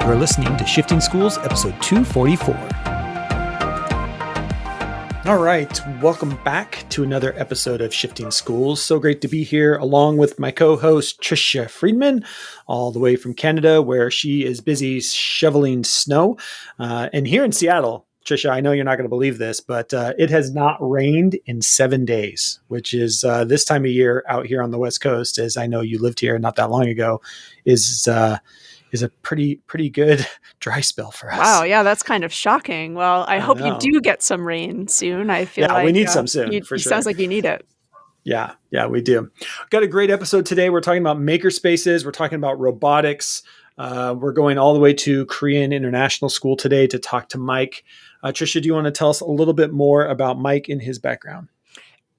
You're listening to Shifting Schools, episode 244. All right, welcome back to another episode of Shifting Schools. So great to be here along with my co-host, Tricia Friedman, all the way from Canada, where she is busy shoveling snow. And here in Seattle, Tricia, I know you're not going to believe this, but it has not rained in 7 days, which is this time of year out here on the West Coast, as I know you lived here not that long ago, is a pretty good dry spell for us. Wow, yeah, that's kind of shocking. Well, I hope know. you do get some rain soon. I feel like we need some soon, for sure. Sounds like you need it. Yeah, we do. Got a great episode today. We're talking about makerspaces. We're talking about robotics. We're going all the way to Korean International School today to talk to Mike. Tricia, do you want to tell us a little bit more about Mike and his background?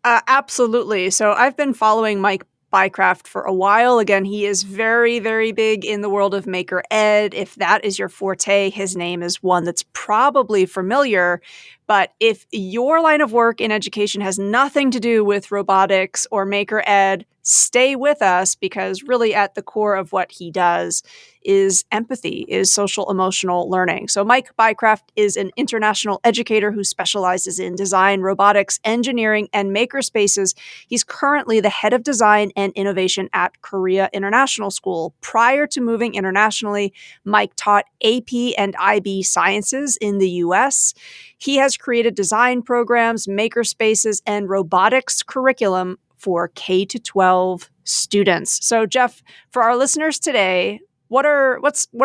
Absolutely. So I've been following Mike Bycraft for a while. Again, he is very, very big in the world of maker ed. If that is your forte, his name is one that's probably familiar. But if your line of work in education has nothing to do with robotics or maker ed, stay with us, because really at the core of what he does is empathy, is social emotional learning. So Mike Bycraft is an international educator who specializes in design, robotics, engineering, and makerspaces. He's currently the head of design and innovation at Korea International School. Prior to moving internationally, Mike taught AP and IB sciences in the US. He has created design programs, makerspaces, and robotics curriculum for K-12 students. So, Jeff, for our listeners today, what are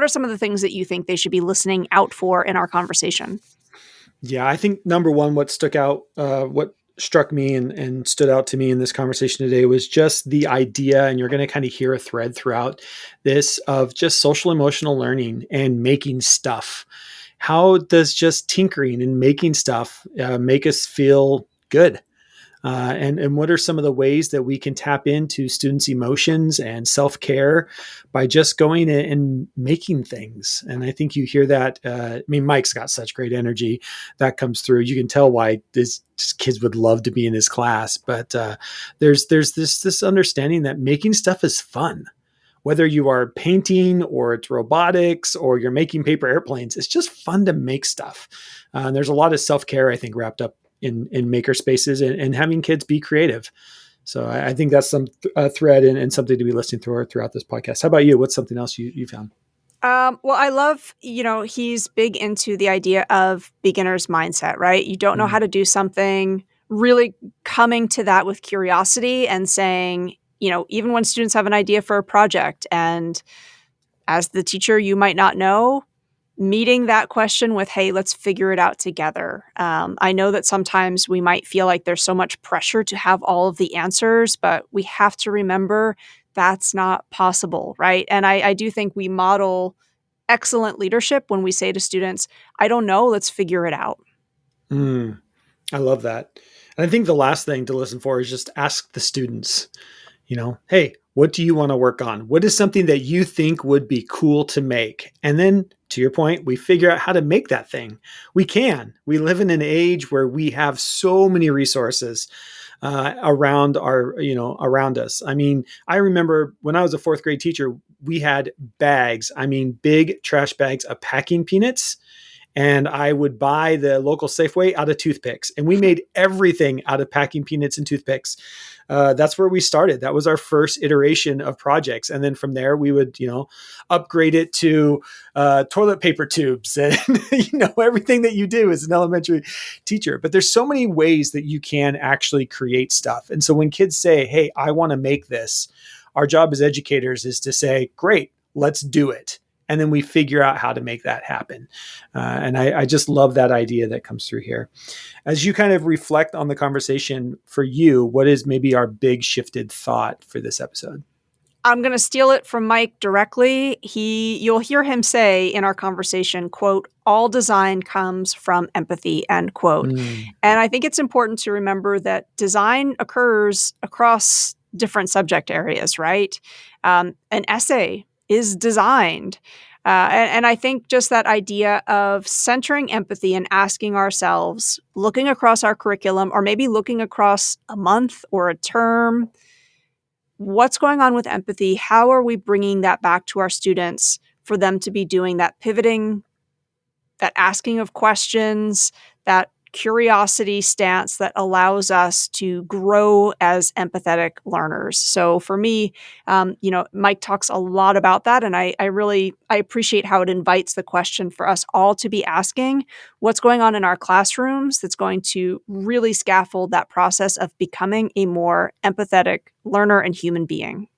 some of the things that you think they should be listening out for in our conversation? Yeah, I think number one, what struck me and stood out to me in this conversation today was just the idea, and you're going to kind of hear a thread throughout this, of just social emotional learning and making stuff. How does just tinkering and making stuff make us feel good? And what are some of the ways that we can tap into students' emotions and self-care by just going and making things? And I think you hear that. Mike's got such great energy that comes through. You can tell why these kids would love to be in his class. But there's this understanding that making stuff is fun. Whether you are painting or it's robotics or you're making paper airplanes, it's just fun to make stuff. And there's a lot of self-care, I think, wrapped up in maker spaces and having kids be creative. So I think that's some thread and something to be listening throughout this podcast. How about you? What's something else you found? Well, I love, he's big into the idea of beginner's mindset, right? You don't know how to do something, really coming to that with curiosity and saying, even when students have an idea for a project, and as the teacher, you might not know, meeting that question with, hey, let's figure it out together. I know that sometimes we might feel like there's so much pressure to have all of the answers, but we have to remember that's not possible, right? And I do think we model excellent leadership when we say to students, I don't know, let's figure it out. I love that. And I think the last thing to listen for is just ask the students, hey, what do you want to work on? What is something that you think would be cool to make? And then, to your point, we figure out how to make that thing. We live in an age where we have so many resources around us. I remember when I was a fourth grade teacher, we had bags, big trash bags of packing peanuts. And I would buy the local Safeway out of toothpicks. And we made everything out of packing peanuts and toothpicks. That's where we started. That was our first iteration of projects. And then from there, we would, upgrade it to toilet paper tubes and, everything that you do as an elementary teacher. But there's so many ways that you can actually create stuff. And so when kids say, hey, I want to make this, our job as educators is to say, great, let's do it. And then we figure out how to make that happen. And I just love that idea that comes through here. As you kind of reflect on the conversation for you, what is maybe our big shifted thought for this episode? I'm going to steal it from Mike directly. You'll hear him say in our conversation, quote, all design comes from empathy, end quote. And I think it's important to remember that design occurs across different subject areas, right? An essay is designed. And I think just that idea of centering empathy and asking ourselves, looking across our curriculum, or maybe looking across a month or a term, what's going on with empathy? How are we bringing that back to our students for them to be doing that pivoting, that asking of questions, that curiosity stance that allows us to grow as empathetic learners. So for me, Mike talks a lot about that, and I appreciate how it invites the question for us all to be asking what's going on in our classrooms that's going to really scaffold that process of becoming a more empathetic learner and human being.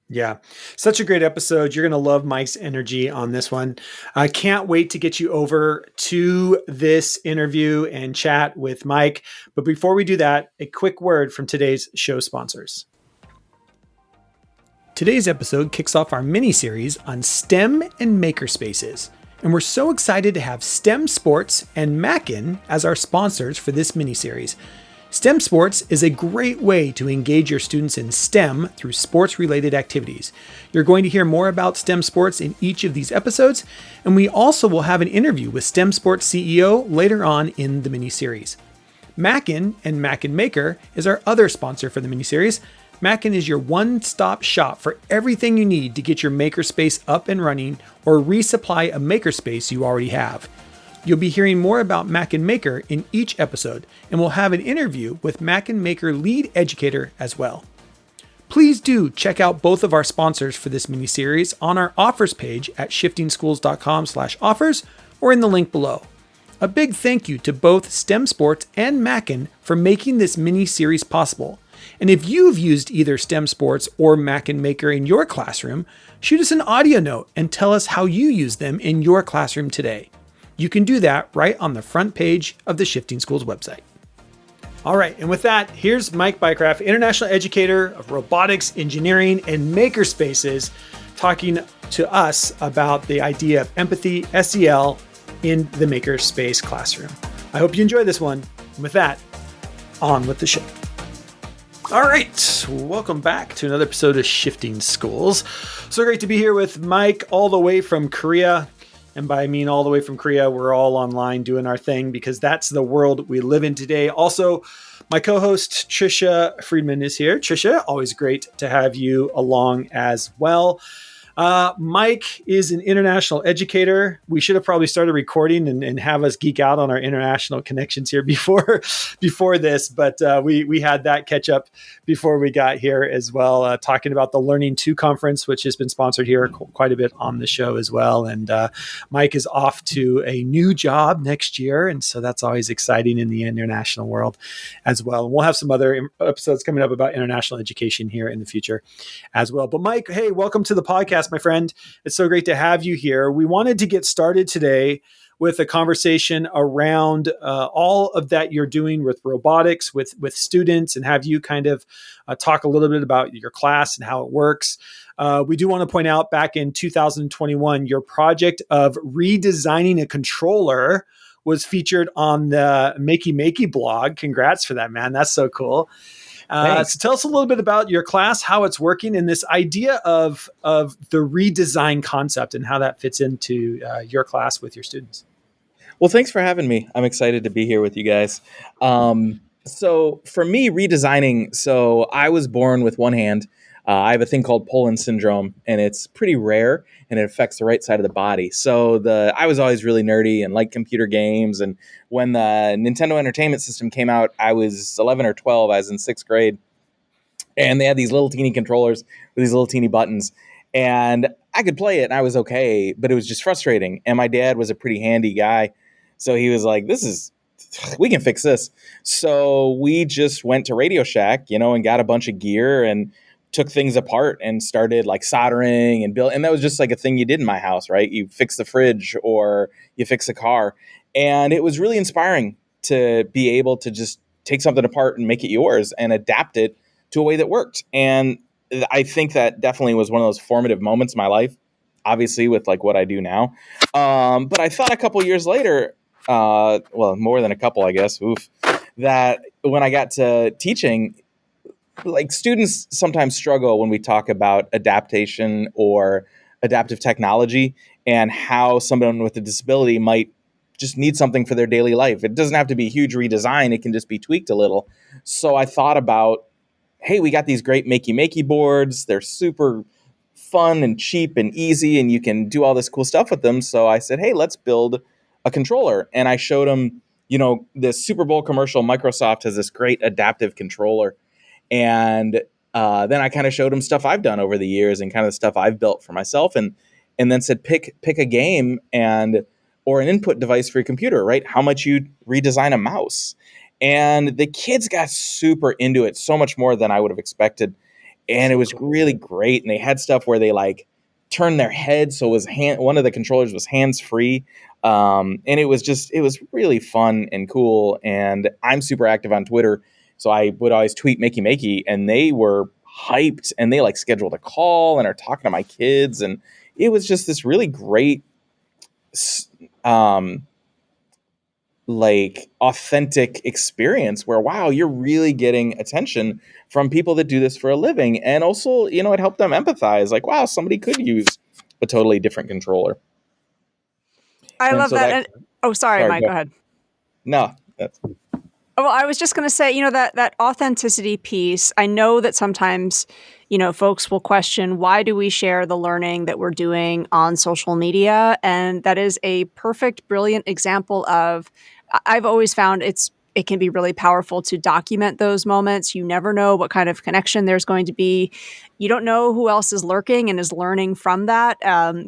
Yeah, such a great episode. You're going to love Mike's energy on this one. I can't wait to get you over to this interview and chat with Mike. But before we do that, a quick word from today's show sponsors. Today's episode kicks off our mini-series on STEM and makerspaces. And we're so excited to have STEM Sports and Mackin as our sponsors for this mini-series. STEM Sports is a great way to engage your students in STEM through sports-related activities. You're going to hear more about STEM Sports in each of these episodes, and we also will have an interview with STEM Sports CEO later on in the mini-series. Mackin and Mackin Maker is our other sponsor for the mini-series. Mackin is your one-stop shop for everything you need to get your makerspace up and running or resupply a makerspace you already have. You'll be hearing more about Mackin Maker in each episode, and we'll have an interview with Mackin Maker lead educator as well. Please do check out both of our sponsors for this mini-series on our offers page at shiftingschools.com/offers or in the link below. A big thank you to both STEM Sports and Mackin for making this mini-series possible. And if you've used either STEM Sports or Mackin Maker in your classroom, shoot us an audio note and tell us how you use them in your classroom today. You can do that right on the front page of the Shifting Schools website. All right, and with that, here's Mike Bycraft, international educator of robotics, engineering, and makerspaces, talking to us about the idea of empathy, SEL, in the makerspace classroom. I hope you enjoy this one. And with that, on with the show. All right, welcome back to another episode of Shifting Schools. So great to be here with Mike all the way from Korea. And by I mean all the way from Korea, we're all online doing our thing because that's the world we live in today. Also, my co-host Trisha Friedman is here. Trisha, always great to have you along as well. Mike is an international educator. We should have probably started recording and have us geek out on our international connections here before this, but we had that catch up before we got here as well, talking about the Learning 2 conference, which has been sponsored here quite a bit on the show as well. And Mike is off to a new job next year, and so that's always exciting in the international world as well. And we'll have some other episodes coming up about international education here in the future as well. But Mike, hey, welcome to the podcast, my friend. It's so great to have you here. We wanted to get started today with a conversation around all of that you're doing with robotics, with students, and have you kind of talk a little bit about your class and how it works. We do want to point out back in 2021, your project of redesigning a controller was featured on the Makey blog. Congrats for that, man. That's so cool. So tell us a little bit about your class, how it's working, and this idea of the redesign concept and how that fits into your class with your students. Well, thanks for having me. I'm excited to be here with you guys. So for me, redesigning, so I was born with one hand. I have a thing called Poland syndrome, and it's pretty rare, and it affects the right side of the body. So I was always really nerdy and liked computer games. And when the Nintendo Entertainment System came out, I was 11 or 12. I was in 6th grade. And they had these little teeny controllers with these little teeny buttons. And I could play it, and I was okay, but it was just frustrating. And my dad was a pretty handy guy. So he was like, we can fix this. So we just went to Radio Shack, and got a bunch of gear and took things apart and started like soldering and build. And that was just like a thing you did in my house, right? You fix the fridge or you fix a car. And it was really inspiring to be able to just take something apart and make it yours and adapt it to a way that worked. And I think that definitely was one of those formative moments in my life, obviously with like what I do now. But I thought a couple years later, more than a couple, I guess, that when I got to teaching, like students sometimes struggle when we talk about adaptation or adaptive technology and how someone with a disability might just need something for their daily life. It doesn't have to be a huge redesign. It can just be tweaked a little. So I thought about, hey, we got these great makey boards. They're super fun and cheap and easy, and you can do all this cool stuff with them. So I said, hey, let's build a controller. And I showed them, this Super Bowl commercial. Microsoft has this great adaptive controller. And then I kind of showed them stuff I've done over the years and kind of the stuff I've built for myself, and then said pick a game or an input device for your computer, right? How much you redesign a mouse. And the kids got super into it, so much more than I would have expected. And it was really great. And they had stuff where they like turned their head, so it was one of the controllers was hands free. And it was really fun and cool. And I'm super active on Twitter, so I would always tweet makey, and they were hyped, and they like scheduled a call and are talking to my kids, and it was just this really great, like authentic experience where, wow, you're really getting attention from people that do this for a living. And also, it helped them empathize, like, wow, somebody could use a totally different controller. I And love so that. that, And oh, sorry, sorry, Mike, go ahead. no, that's, Well, I was just going to say, that authenticity piece, I know that sometimes, folks will question, why do we share the learning that we're doing on social media? And that is a perfect, brilliant example of, I've always found it can be really powerful to document those moments. You never know what kind of connection there's going to be. You don't know who else is lurking and is learning from that.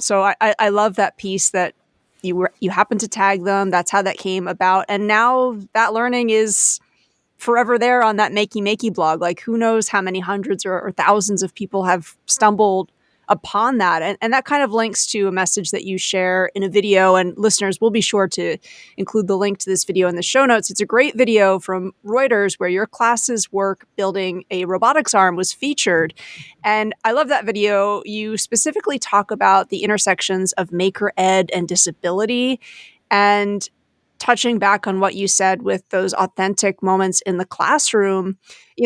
So I love that piece that you happen to tag them. That's how that came about. And now that learning is forever there on that makey blog. Like, who knows how many hundreds or thousands of people have stumbled upon that. And that kind of links to a message that you share in a video, and listeners will be sure to include the link to this video in the show notes. It's a great video from Reuters where your class's work building a robotics arm was featured. And I love that video. You specifically talk about the intersections of maker ed and disability, and touching back on what you said with those authentic moments in the classroom.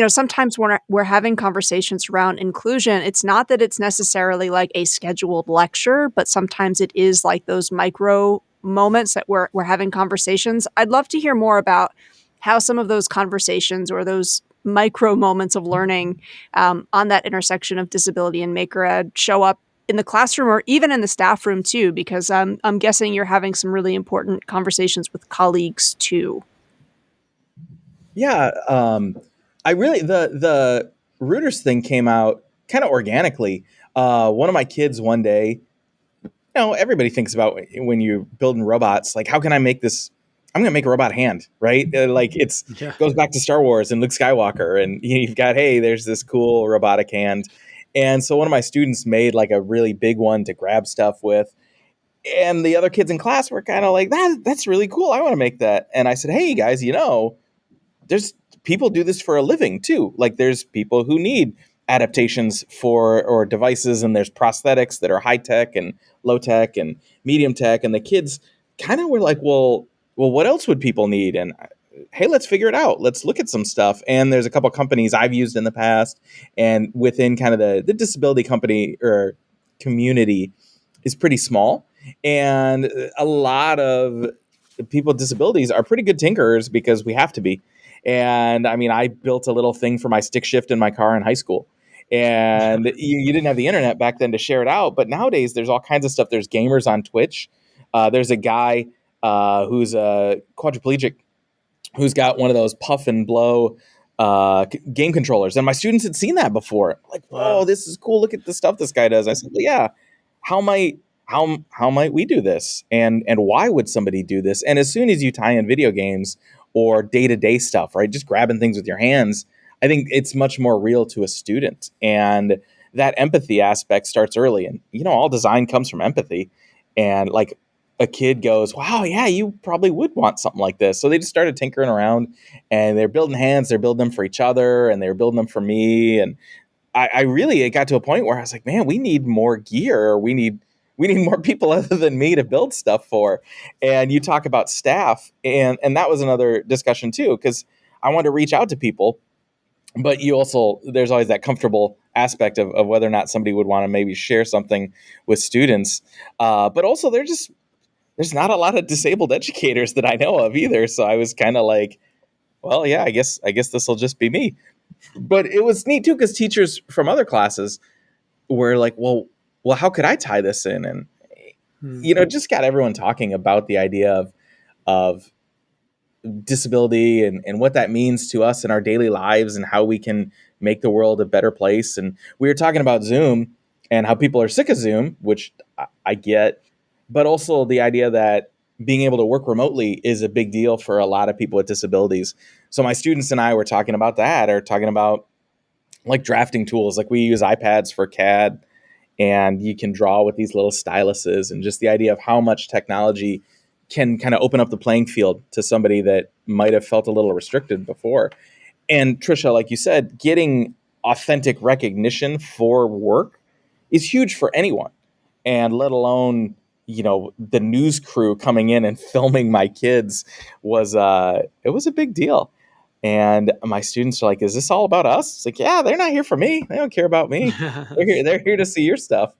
Sometimes when we're having conversations around inclusion, it's not that it's necessarily like a scheduled lecture, but sometimes it is like those micro moments that we're having conversations. I'd love to hear more about how some of those conversations or those micro moments of learning on that intersection of disability and maker ed show up in the classroom or even in the staff room too, because I'm guessing you're having some really important conversations with colleagues too. yeah. I really, the Reuters thing came out kind of organically. One of my kids one day, everybody thinks about when you're building robots, like, how can I make this? I'm going to make a robot hand, right? Like Yeah. goes back to Star Wars and Luke Skywalker, and you've got, hey, there's this cool robotic hand. And so one of my students made like a really big one to grab stuff with. And the other kids in class were kind of like, that's really cool. I want to make that. And I said, hey, guys, there's people do this for a living too. Like, there's people who need adaptations or devices, and there's prosthetics that are high tech and low tech and medium tech. And the kids kind of were like, well, what else would people need? And hey, let's figure it out. Let's look at some stuff. And there's a couple companies I've used in the past, and within kind of the disability company or community is pretty small. And a lot of people with disabilities are pretty good tinkerers because we have to be. And I mean, I built a little thing for my stick shift in my car in high school. And you didn't have the internet back then to share it out. But nowadays, there's all kinds of stuff. There's gamers on Twitch. There's a guy who's a quadriplegic who's got one of those puff and blow game controllers. And my students had seen that before. Like, whoa, this is cool. Look at the stuff this guy does. I said, well, yeah, how might we do this? And why would somebody do this? And as soon as you tie in video games or day-to-day stuff, right, just grabbing things with your hands, I think it's much more real to a student. And that empathy aspect starts early. And, all design comes from empathy. And like, a kid goes, wow, yeah, you probably would want something like this. So they just started tinkering around, and they're building hands. They're building them for each other, and they're building them for me. And I really, it got to a point where I was like, man, we need more gear. We need more people other than me to build stuff for. And you talk about staff, and that was another discussion too, because I wanted to reach out to people, but there's always that comfortable aspect of whether or not somebody would want to maybe share something with students. But also there's not a lot of disabled educators that I know of either. So I was kind of like, well, yeah, I guess this will just be me. But it was neat too, because teachers from other classes were like, well, well, how could I tie this in? And Hmm. just got everyone talking about the idea of disability and what that means to us in our daily lives and how we can make the world a better place. And we were talking about Zoom and how people are sick of Zoom, which I get, but also the idea that being able to work remotely is a big deal for a lot of people with disabilities. So my students and I were talking about that, or talking about like drafting tools. Like we use iPads for CAD, and you can draw with these little styluses, and just the idea of how much technology can kind of open up the playing field to somebody that might have felt a little restricted before. And Trisha, like you said, getting authentic recognition for work is huge for anyone, and let alone the news crew coming in and filming my kids was it was a big deal. And my students are like, "Is this all about us?" It's like, "Yeah, they're not here for me. They don't care about me. They're here to see your stuff."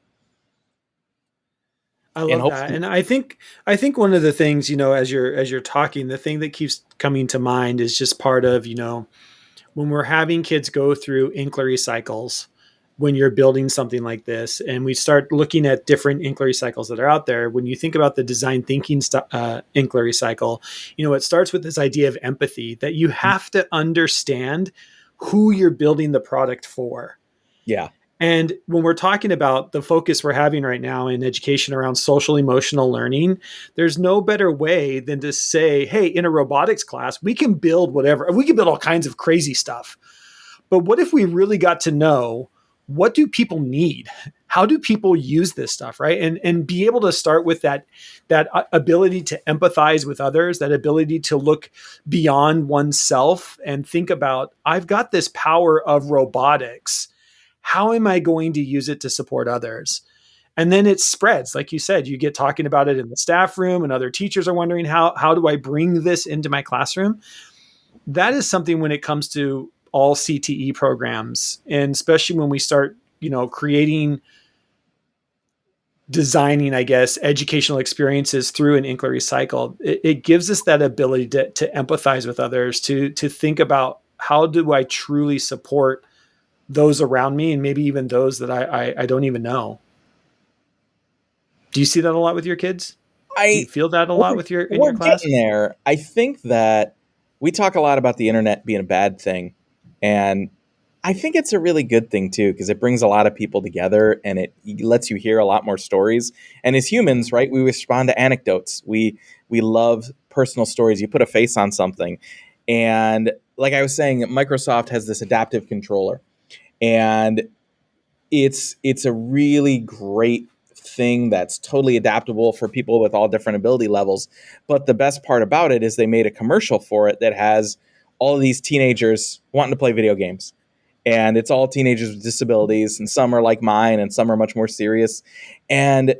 I And love that. hopefully, And I think one of the things, as you're talking, the thing that keeps coming to mind is just part of, when we're having kids go through inquiry cycles, when you're building something like this, and we start looking at different inquiry cycles that are out there. When you think about the design thinking inquiry cycle, it starts with this idea of empathy, that you have to understand who you're building the product for. yeah. And when we're talking about the focus we're having right now in education around social emotional learning, there's no better way than to say, hey, in a robotics class, we can build whatever, we can build all kinds of crazy stuff. But what if we really got to know, what do people need? How do people use this stuff, right? And be able to start with that ability to empathize with others, that ability to look beyond oneself and think about, I've got this power of robotics. How am I going to use it to support others? And then it spreads. Like you said, you get talking about it in the staff room, and other teachers are wondering, how do I bring this into my classroom? That is something, when it comes to all CTE programs, and especially when we start, creating, designing, I guess, educational experiences through an inquiry cycle, it gives us that ability to empathize with others, to think about, how do I truly support those around me, and maybe even those that I don't even know. Do you see that a lot with your kids? Do you I feel that a lot we're, with your in we're your class? getting there. I think that we talk a lot about the internet being a bad thing, and I think it's a really good thing too, because it brings a lot of people together and it lets you hear a lot more stories. And as humans, right, we respond to anecdotes. We love personal stories. You put a face on something, and like I was saying, Microsoft has this adaptive controller, and it's a really great thing that's totally adaptable for people with all different ability levels. But the best part about it is they made a commercial for it that has all of these teenagers wanting to play video games. And it's all teenagers with disabilities, and some are like mine, and some are much more serious. And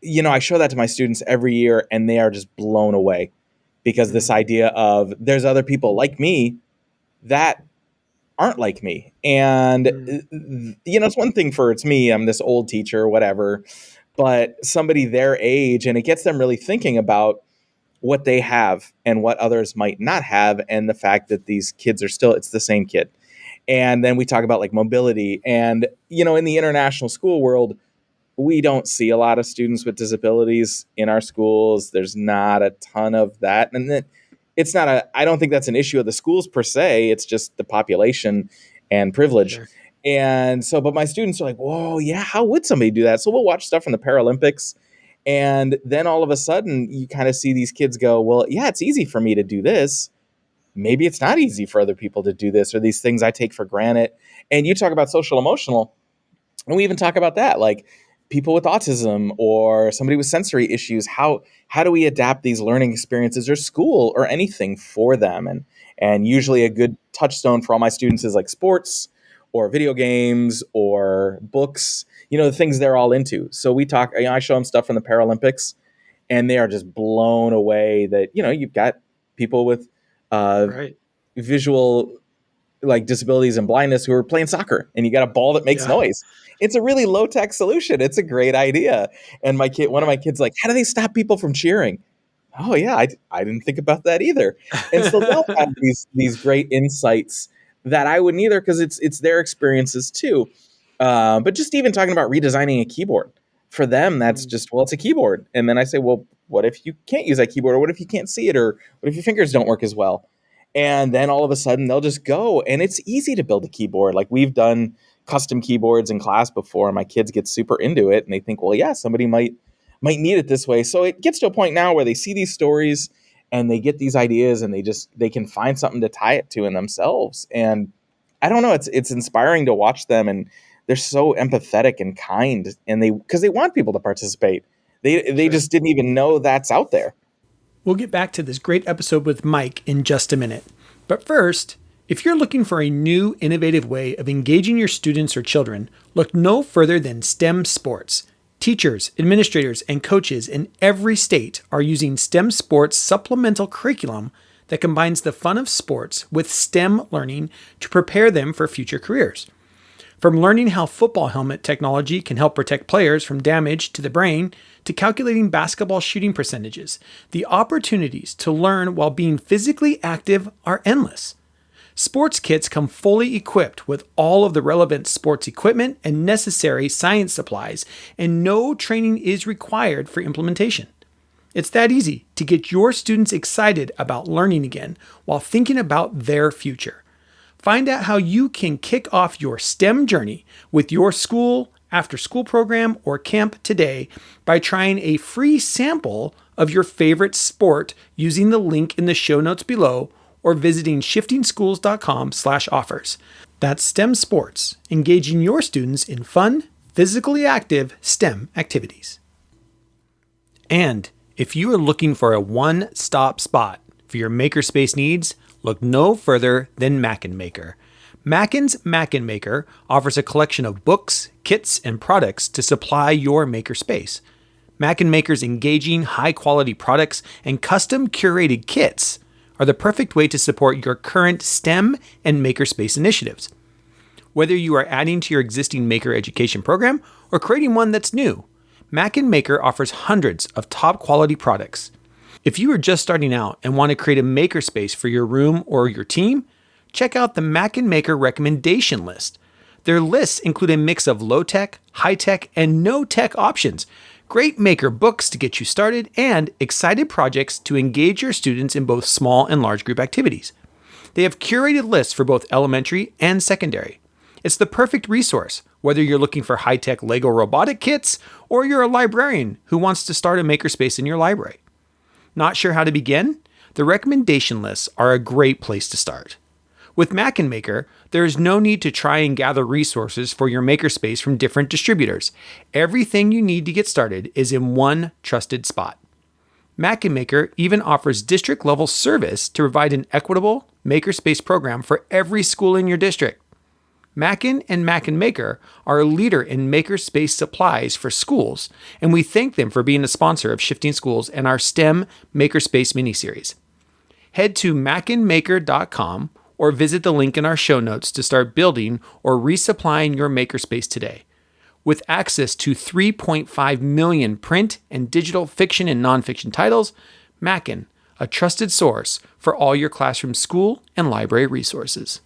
I show that to my students every year, and they are just blown away, because this Mm, idea of there's other people like me that aren't like me. And mm, it's one thing for it's me, I'm this old teacher, whatever, but somebody their age, and it gets them really thinking about what they have and what others might not have, and the fact that these kids are still, it's the same kid. And then we talk about like mobility, and in the international school world, we don't see a lot of students with disabilities in our schools. There's not a ton of that. And it's not I don't think that's an issue of the schools per se. It's just the population and privilege. sure. And so, but my students are like, whoa, yeah, how would somebody do that? So we'll watch stuff from the Paralympics. And then all of a sudden, you kind of see these kids go, well, yeah, it's easy for me to do this. Maybe it's not easy for other people to do this, or these things I take for granted. And you talk about social emotional, and we even talk about that, like people with autism or somebody with sensory issues. How do we adapt these learning experiences or school or anything for them? And usually a good touchstone for all my students is like sports or video games or books, the things they're all into. So we talk, I show them stuff from the Paralympics, and they are just blown away that, you've got people with uh, Right. visual like disabilities and blindness who are playing soccer, and you got a ball that makes Yeah. noise. It's a really low tech solution. It's a great idea. And one of my kids, like, how do they stop people from cheering? Oh yeah, I didn't think about that either. And so they'll have these great insights that I wouldn't either, because it's their experiences too. But just even talking about redesigning a keyboard, for them, that's Mm. just, well, it's a keyboard. And then I say, well, what if you can't use that keyboard? Or what if you can't see it? Or what if your fingers don't work as well? And then all of a sudden they'll just go. And it's easy to build a keyboard. Like we've done custom keyboards in class before. And my kids get super into it. And they think, well, yeah, somebody might need it this way. So it gets to a point now where they see these stories and they get these ideas and they can find something to tie it to in themselves. And I don't know, it's inspiring to watch them, and they're so empathetic and kind, and because they want people to participate. They Sure. just didn't even know that's out there. We'll get back to this great episode with Mike in just a minute. But first, if you're looking for a new, innovative way of engaging your students or children, look no further than STEM sports. Teachers, administrators, and coaches in every state are using STEM sports supplemental curriculum that combines the fun of sports with STEM learning to prepare them for future careers. From learning how football helmet technology can help protect players from damage to the brain to calculating basketball shooting percentages, the opportunities to learn while being physically active are endless. Sports kits come fully equipped with all of the relevant sports equipment and necessary science supplies, and no training is required for implementation. It's that easy to get your students excited about learning again while thinking about their future. Find out how you can kick off your STEM journey with your school, after school program, or camp today by trying a free sample of your favorite sport using the link in the show notes below or visiting shiftingschools.com/offers. That's STEM sports, engaging your students in fun, physically active STEM activities. And if you are looking for a one-stop spot for your makerspace needs, look no further than Mackin Maker. Mackin's Mackin Maker offers a collection of books, kits, and products to supply your makerspace. Mackin Maker's engaging, high-quality products and custom curated kits are the perfect way to support your current STEM and makerspace initiatives. Whether you are adding to your existing maker education program or creating one that's new, Mackin Maker offers hundreds of top-quality products. If you are just starting out and want to create a makerspace for your room or your team, check out the Mackin Maker recommendation list. Their lists include a mix of low-tech, high-tech, and no-tech options, great maker books to get you started, and excited projects to engage your students in both small and large group activities. They have curated lists for both elementary and secondary. It's the perfect resource, whether you're looking for high-tech Lego robotic kits or you're a librarian who wants to start a makerspace in your library. Not sure how to begin? The recommendation lists are a great place to start. With Mackin Maker, there is no need to try and gather resources for your makerspace from different distributors. Everything you need to get started is in one trusted spot. Mackin Maker even offers district-level service to provide an equitable makerspace program for every school in your district. Mackin and Mackin Maker are a leader in makerspace supplies for schools, and we thank them for being a sponsor of Shifting Schools and our STEM Makerspace miniseries. Head to mackinmaker.com or visit the link in our show notes to start building or resupplying your makerspace today. With access to 3.5 million print and digital fiction and nonfiction titles, Mackin, a trusted source for all your classroom, school, and library resources.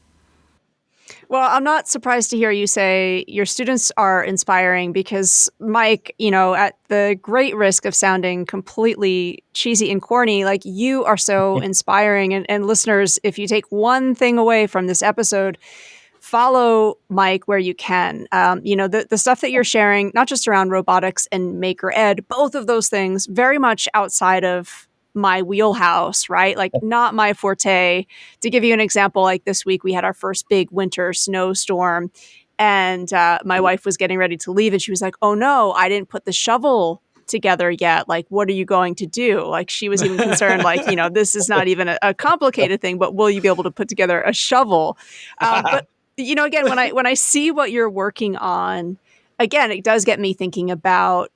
Well, I'm not surprised to hear you say your students are inspiring because, Mike, you know, at the great risk of sounding completely cheesy and corny, like you are so inspiring. And listeners, if you take one thing away from this episode, follow Mike where you can. You know, the stuff that you're sharing, not just around robotics and maker ed, both of those things very much outside of my wheelhouse, right? Like not my forte. To give you an example, like this week we had our first big winter snowstorm and my wife was getting ready to leave and she was like, oh no, I didn't put the shovel together yet. Like, what are you going to do? Like she was even concerned, like, you know, this is not even a complicated thing, but will you be able to put together a shovel? But you know, again, when I see what you're working on, again, it does get me thinking about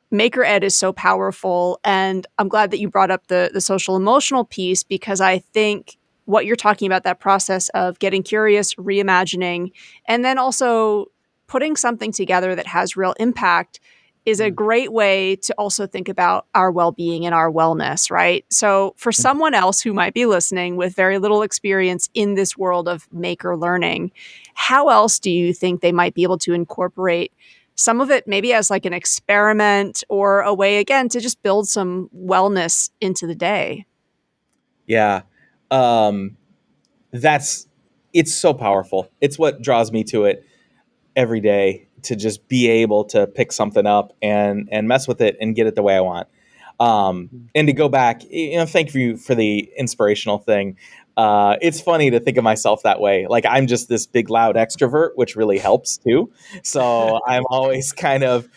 Maker Ed is so powerful. And I'm glad that you brought up the social emotional piece because I think what you're talking about, that process of getting curious, reimagining, and then also putting something together that has real impact is a great way to also think about our well-being and our wellness, right? So for someone else who might be listening with very little experience in this world of maker learning, how else do you think they might be able to incorporate some of it maybe as like an experiment or a way again to just build some wellness into the day? Yeah. Um, that's it's so powerful. It's what draws me to it every day, to just be able to pick something up and mess with it and get it the way I want. And to go back, thank you for the inspirational thing. It's funny to think of myself that way. Like I'm just this big loud extrovert, which really helps too. So I'm always kind of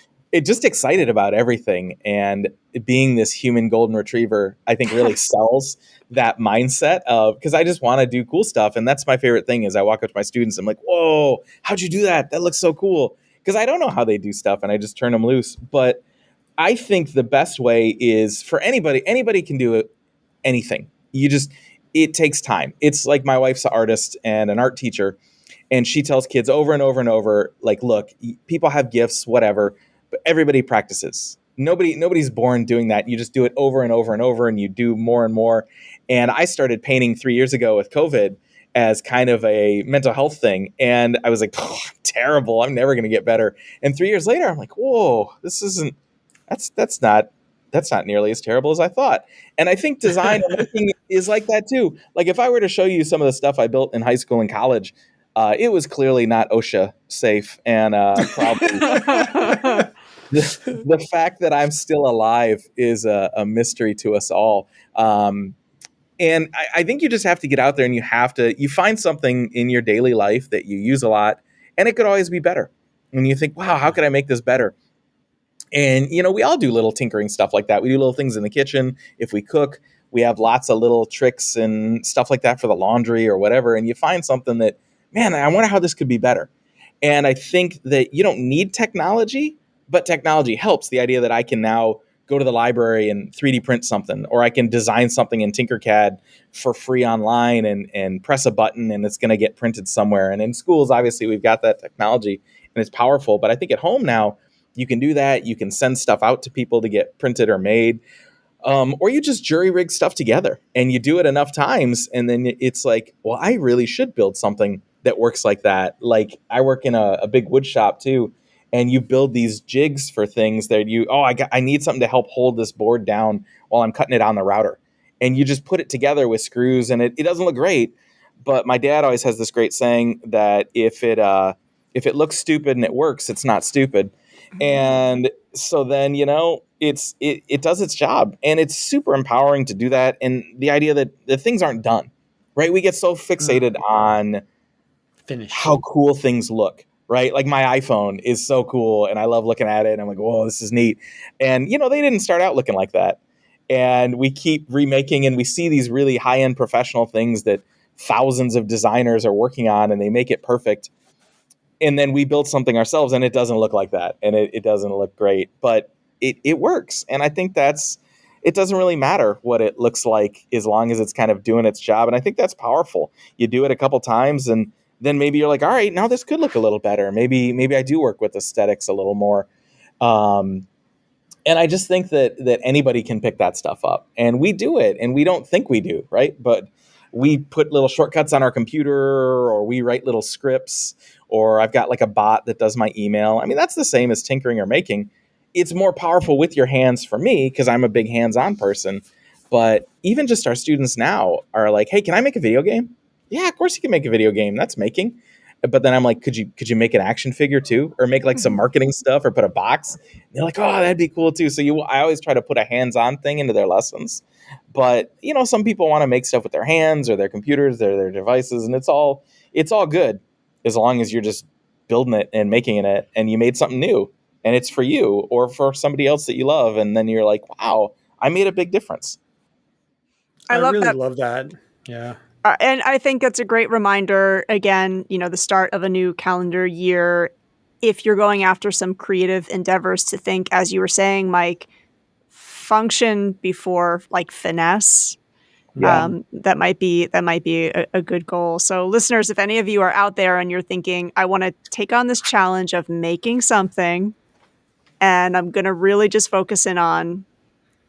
just excited about everything. And being this human golden retriever, I think really sells that mindset of, because I just want to do cool stuff. And that's my favorite thing is I walk up to my students, I'm like, whoa, how'd you do that? That looks so cool. Because I don't know how they do stuff and I just turn them loose. But I think the best way is for anybody can do it, anything. It takes time. It's like my wife's an artist and an art teacher, and she tells kids over and over and over, like, look, people have gifts, whatever, but everybody practices. Nobody's born doing that. You just do it over and over and over, and you do more and more. And I started painting 3 years ago with COVID as kind of a mental health thing. And I was like, oh, I'm terrible. I'm never going to get better. And 3 years later, I'm like, whoa, this isn't, that's not nearly as terrible as I thought. And I think design and making is like that too. Like if I were to show you some of the stuff I built in high school and college, it was clearly not OSHA safe, and probably the fact that I'm still alive is a mystery to us all. And I think you just have to get out there and you find something in your daily life that you use a lot, and it could always be better. And you think, wow, how could I make this better? And, we all do little tinkering stuff like that. We do little things in the kitchen. If we cook, we have lots of little tricks and stuff like that for the laundry or whatever. And you find something that, man, I wonder how this could be better. And I think that you don't need technology, but technology helps. The idea that I can now go to the library and 3D print something, or I can design something in Tinkercad for free online and press a button and it's going to get printed somewhere. And in schools, obviously, we've got that technology and it's powerful. But I think at home now, you can do that. You can send stuff out to people to get printed or made. Or you just jury rig stuff together and you do it enough times. And then it's like, well, I really should build something that works like that. Like I work in a big wood shop too. And you build these jigs for things that I need something to help hold this board down while I'm cutting it on the router. And you just put it together with screws and it doesn't look great. But my dad always has this great saying that if it looks stupid and it works, it's not stupid. And so then, it does its job, and it's super empowering to do that. And the idea that the things aren't done, right? We get so fixated on Finished. how cool things look, right? Like my iPhone is so cool and I love looking at it and I'm like, whoa, this is neat. And, they didn't start out looking like that. And we keep remaking and we see these really high-end professional things that thousands of designers are working on and they make it perfect. And then we build something ourselves and it doesn't look like that. And it doesn't look great, but it works. And I think it doesn't really matter what it looks like as long as it's kind of doing its job. And I think that's powerful. You do it a couple times and then maybe you're like, all right, now this could look a little better. Maybe I do work with aesthetics a little more. And I just think that anybody can pick that stuff up, and we do it, and we don't think we do, right? But we put little shortcuts on our computer, or we write little scripts, or I've got like a bot that does my email. I mean, that's the same as tinkering or making. It's more powerful with your hands for me because I'm a big hands-on person. But even just our students now are like, hey, can I make a video game? Yeah, of course you can make a video game. That's making. But then I'm like, could you make an action figure too, or make like some marketing stuff, or put a box? And they're like, oh, that'd be cool too. So I always try to put a hands-on thing into their lessons. But some people want to make stuff with their hands or their computers, or their devices, and it's all good as long as you're just building it and making it, and you made something new, and it's for you or for somebody else that you love, and then you're like, wow, I made a big difference. I I love really that. love that. Yeah. And I think that's a great reminder, again, the start of a new calendar year. If you're going after some creative endeavors, to think, as you were saying, Mike, function before like finesse. Yeah. That might be a good goal. So listeners, if any of you are out there and you're thinking, I want to take on this challenge of making something, and I'm going to really just focus in on,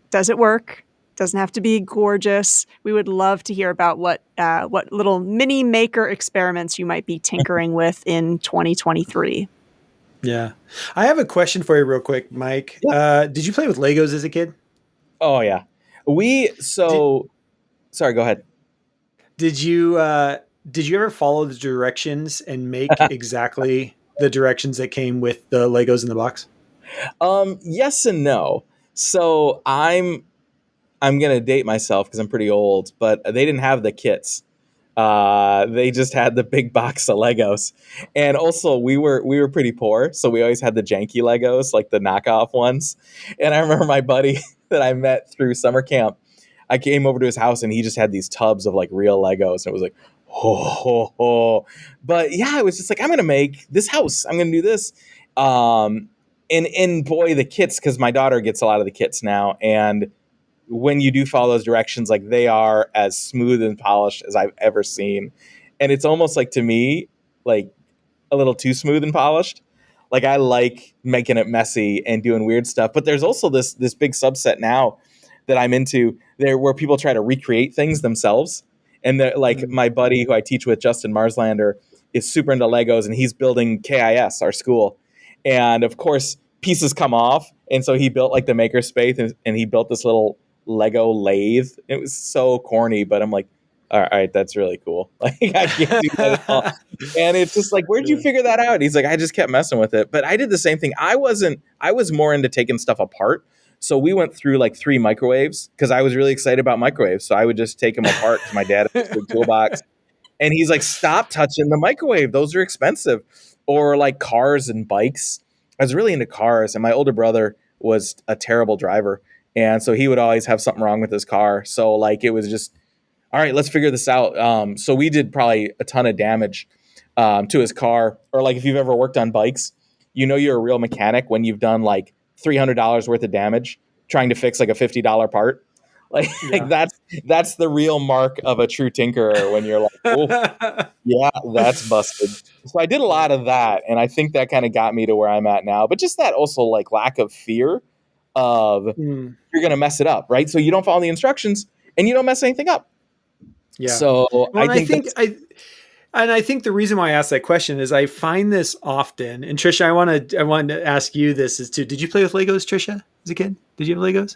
does it work? Doesn't have to be gorgeous. We would love to hear about what little mini maker experiments you might be tinkering with in 2023. Yeah. I have a question for you real quick, Mike. Yeah. Did you play with Legos as a kid? Oh yeah. Did Sorry, go ahead. did you did you ever follow the directions and make exactly the directions that came with the Legos in the box? Yes and no. So I'm gonna date myself because I'm pretty old, but they didn't have the kits. They just had the big box of Legos, and also we were pretty poor, so we always had the janky Legos, like the knockoff ones. And I remember my buddy that I met through summer camp. I came over to his house, and he just had these tubs of like real Legos, and it was like, oh. But yeah, it was just like, I'm gonna make this house. I'm gonna do this. Um, and boy, the kits, because my daughter gets a lot of the kits now, and when you do follow those directions, like they are as smooth and polished as I've ever seen. And it's almost like, to me, like a little too smooth and polished. Like I like making it messy and doing weird stuff. But there's also this big subset now that I'm into there where people try to recreate things themselves. And like my buddy who I teach with, Justin Marslander, is super into Legos, and he's building KIS, our school. And of course, pieces come off. And so he built like the makerspace, and he built this little Lego lathe. It was so corny, but I'm like, all right, that's really cool. Like I can't do that at all. And it's just like, where'd you Yeah. figure that out? He's like, I just kept messing with it. But I did the same thing. I was more into taking stuff apart. So we went through like 3 microwaves because I was really excited about microwaves. So I would just take them apart because my dad had this big toolbox. And he's like, stop touching the microwave. Those are expensive. Or like cars and bikes. I was really into cars, and my older brother was a terrible driver. And so he would always have something wrong with his car. So like it was just, all right, let's figure this out. So we did probably a ton of damage to his car. Or like if you've ever worked on bikes, you know you're a real mechanic when you've done like $300 worth of damage trying to fix like a $50 part. Like, like Yeah. that's the real mark of a true tinkerer when you're like, oh, yeah, that's busted. So I did a lot of that, and I think that kind of got me to where I'm at now. But just that also like lack of fear of Mm, you're going to mess it up, right? So you don't follow the instructions and you don't mess anything up. yeah. So Well, I and I think think that's I think the reason why I asked that question is I find this often. And Trisha, I wanted to ask you this is too. Did you play with Legos, Trisha, as a kid? Did you have Legos?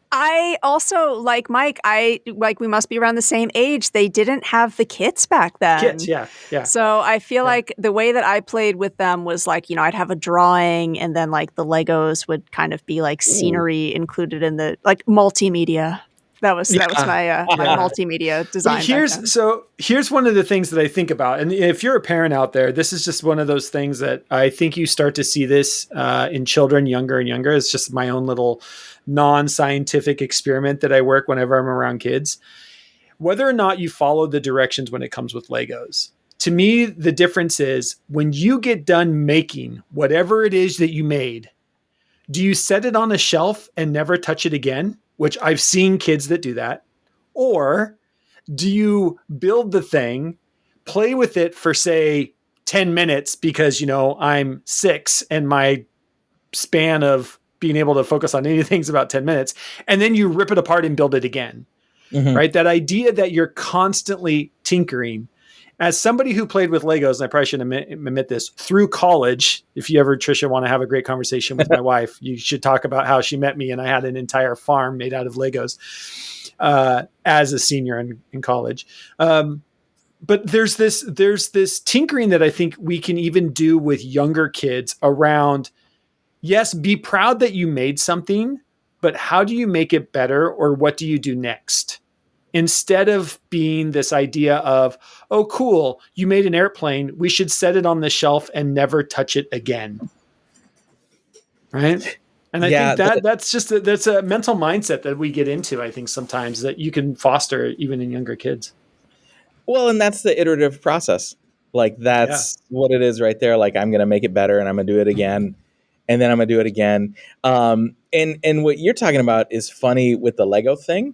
I also, like Mike, we must be around the same age. They didn't have the kits back Kits, then. yeah, yeah, So I feel yeah. like the way that I played with them was like, I'd have a drawing, and then like the Legos would kind of be like ooh, scenery included in the like multimedia. That was Yeah. my Yeah. multimedia But design back then. here's one of the things that I think about, and if you're a parent out there, this is just one of those things that I think you start to see this in children younger and younger. It's just my own little non-scientific experiment that I work whenever I'm around kids. Whether or not you follow the directions when it comes with Legos, to me, the difference is when you get done making whatever it is that you made, do you set it on a shelf and never touch it again? Which I've seen kids that do that. Or do you build the thing, play with it for, say, 10 minutes because, I'm 6 and my span of being able to focus on anything is about 10 minutes, and then you rip it apart and build it again, mhm. right? That idea that you're constantly tinkering. As somebody who played with Legos, and I probably shouldn't admit this, through college, if you ever, Trisha, want to have a great conversation with my wife, you should talk about how she met me and I had an entire farm made out of Legos as a senior in college. But there's this tinkering that I think we can even do with younger kids around, yes, be proud that you made something, but how do you make it better, or what do you do next? Instead of being this idea of, oh, cool, you made an airplane, we should set it on the shelf and never touch it again. Right. And I Yeah, think that's a mental mindset that we get into, I think sometimes that you can foster even in younger kids. well, and that's the iterative process. Like Yeah. that's what it is right there. Like I'm going to make it better, and I'm going to do it again, and then I'm going to do it again. And what you're talking about is funny with the Lego thing,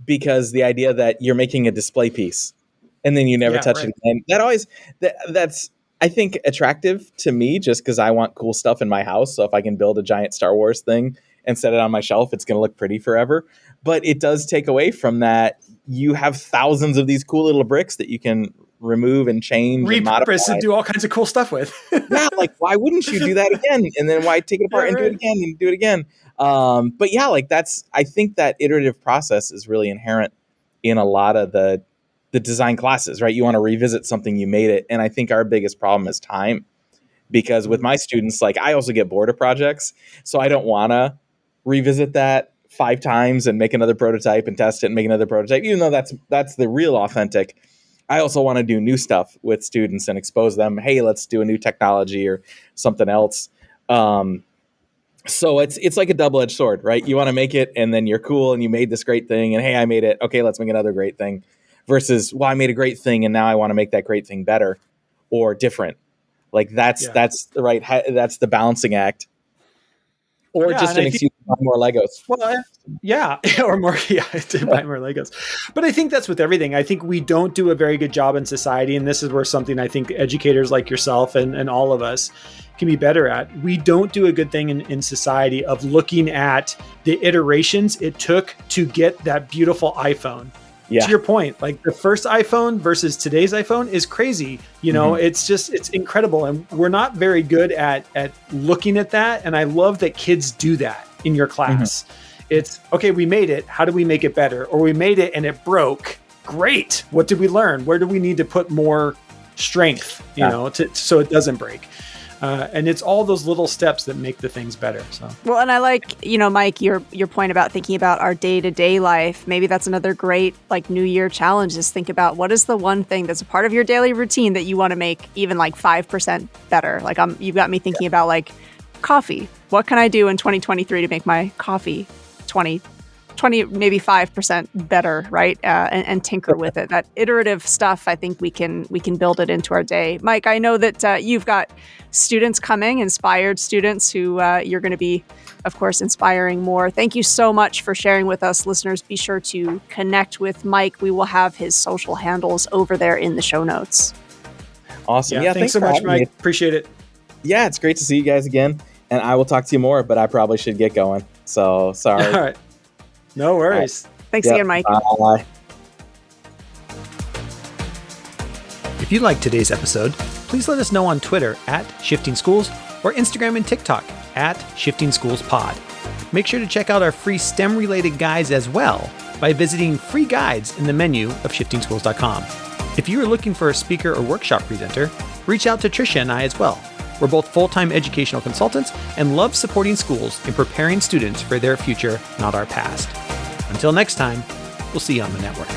because the idea that you're making a display piece and then you never Yeah. touch it Right. again. That always that's I think attractive to me just because I want cool stuff in my house. So if I can build a giant Star Wars thing and set it on my shelf, it's going to look pretty forever. But it does take away from that. You have thousands of these cool little bricks that you can remove and change and modify. Repurpose and do all kinds of cool stuff with. Yeah, like why wouldn't you do that again? And then why take it apart and do it again and do it again? But yeah, like I think that iterative process is really inherent in a lot of the design classes, right? You want to revisit something, you made it. And I think our biggest problem is time, because with my students, like I also get bored of projects. So I don't want to revisit that 5 times and make another prototype and test it and make another prototype, even though that's the real authentic. I also want to do new stuff with students and expose them. Hey, let's do a new technology or something else. So it's like a double-edged sword, right? You want to make it and then you're cool and you made this great thing and hey, I made it. Okay, let's make another great thing. Versus, well, I made a great thing and now I want to make that great thing better or different. Like that's the balancing act. Or just an excuse to buy more Legos. Well, yeah, or more, to buy more Legos. But I think that's with everything. I think we don't do a very good job in society, and this is where something I think educators like yourself and all of us can be better at. We don't do a good thing in society of looking at the iterations it took to get that beautiful iPhone. Yeah. To your point, like the first iPhone versus today's iPhone is crazy. You know, it's incredible. And we're not very good at looking at that. And I love that kids do that in your class. It's, okay, we made it. How do we make it better? Or we made it and it broke. Great. What did we learn? Where do we need to put more strength, so it doesn't break? And it's all those little steps that make the things better. So well, and I like, Mike, your point about thinking about our day-to-day life. Maybe that's another great New Year challenge, is think about what is the one thing that's a part of your daily routine that you want to make even 5% better. You've got me thinking about coffee. What can I do in 2023 to make my coffee 20, maybe 5% better, right? And tinker with it. That iterative stuff, I think we can build it into our day. Mike, I know that you've got students coming, inspired students who you're going to be, of course, inspiring more. Thank you so much for sharing with us. Listeners, be sure to connect with Mike. We will have his social handles over there in the show notes. Awesome. Yeah, thanks so much, Mike. Appreciate it. Yeah, it's great to see you guys again. And I will talk to you more, but I probably should get going. So sorry. All right. No worries. Right. Thanks again, Mike. Bye. If you liked today's episode, please let us know on Twitter @ShiftingSchools or Instagram and TikTok @ShiftingSchoolsPod. Make sure to check out our free STEM-related guides as well by visiting free guides in the menu of shiftingschools.com. If you are looking for a speaker or workshop presenter, reach out to Tricia and I as well. We're both full-time educational consultants and love supporting schools in preparing students for their future, not our past. Until next time, we'll see you on the network.